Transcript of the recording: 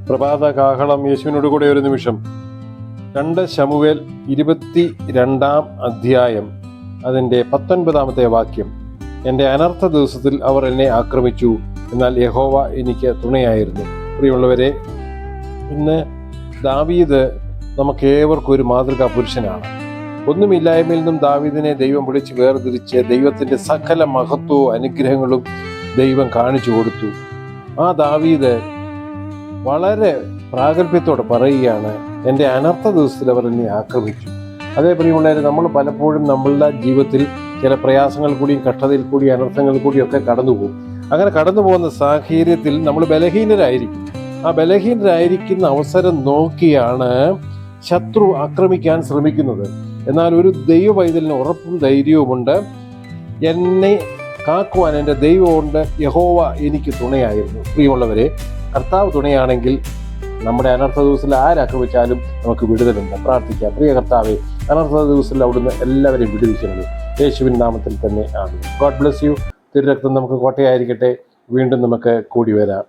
പ്രഭാത കാഹളം യേശുവിനോട് കൂടെ ഒരു നിമിഷം. 2 ശമൂവേൽ 22 അധ്യായം അതിൻ്റെ 19 വാക്യം. എൻ്റെ അനർത്ഥ ദിവസത്തിൽ അവർ എന്നെ ആക്രമിച്ചു, എന്നാൽ യഹോവ എനിക്ക് തുണയായിരുന്നു. പ്രിയമുള്ളവരെ, ഇന്ന് ദാവീദ് നമുക്കേവർക്കും ഒരു മാതൃകാ പുരുഷനാണ്. ഒന്നുമില്ലായ്മയിൽ നിന്നും ദാവീദിനെ ദൈവം വിളിച്ച് വേർതിരിച്ച് ദൈവത്തിൻ്റെ സകല മഹത്വവും അനുഗ്രഹങ്ങളും ദൈവം കാണിച്ചു കൊടുത്തു. ആ ദാവീദ് വളരെ പ്രാഗൽഭ്യത്തോടെ പറയുകയാണ്, എൻ്റെ അനർത്ഥ ദിവസത്തിൽ അവർ എന്നെ ആക്രമിച്ചു. അതേ പ്രിയമുള്ളവരെ, നമ്മൾ പലപ്പോഴും നമ്മളുടെ ജീവിതത്തിൽ ചില പ്രയാസങ്ങൾ കൂടിയും കഷ്ടതയിൽ കൂടിയും അനർത്ഥങ്ങൾ കൂടിയും ഒക്കെ കടന്നുപോകും. അങ്ങനെ കടന്നു പോകുന്ന സാഹചര്യത്തിൽ നമ്മൾ ബലഹീനരായിരിക്കും. ആ ബലഹീനരായിരിക്കുന്ന അവസരം നോക്കിയാണ് ശത്രു ആക്രമിക്കാൻ ശ്രമിക്കുന്നത്. എന്നാൽ ഒരു ദൈവ പൈതലിന് ഉറപ്പും ധൈര്യവുമുണ്ട്. എന്നെ കാക്കുവാൻ എൻ്റെ ദൈവമുണ്ട്, യഹോവ എനിക്ക് തുണയായിരുന്നു. പ്രിയമുള്ളവരെ, കർത്താവ് തുണയാണെങ്കിൽ നമ്മുടെ അനർത്ഥ ദിവസത്തിൽ ആരാക്രമിച്ചാലും നമുക്ക് വിടുതലുണ്ട്. പ്രാർത്ഥിക്കാം. പ്രിയ കർത്താവേ, അനർത്ഥ ദിവസത്തിൽ അവിടുന്ന് എല്ലാവരെയും വിടുവിക്കണമേ. യേശുവിൻ നാമത്തിൽ തന്നെ ആമേൻ. God bless you. തിരുരക്തം നമുക്ക് കോട്ടയായിരിക്കട്ടെ. വീണ്ടും നമുക്ക് കൂടി വരാം.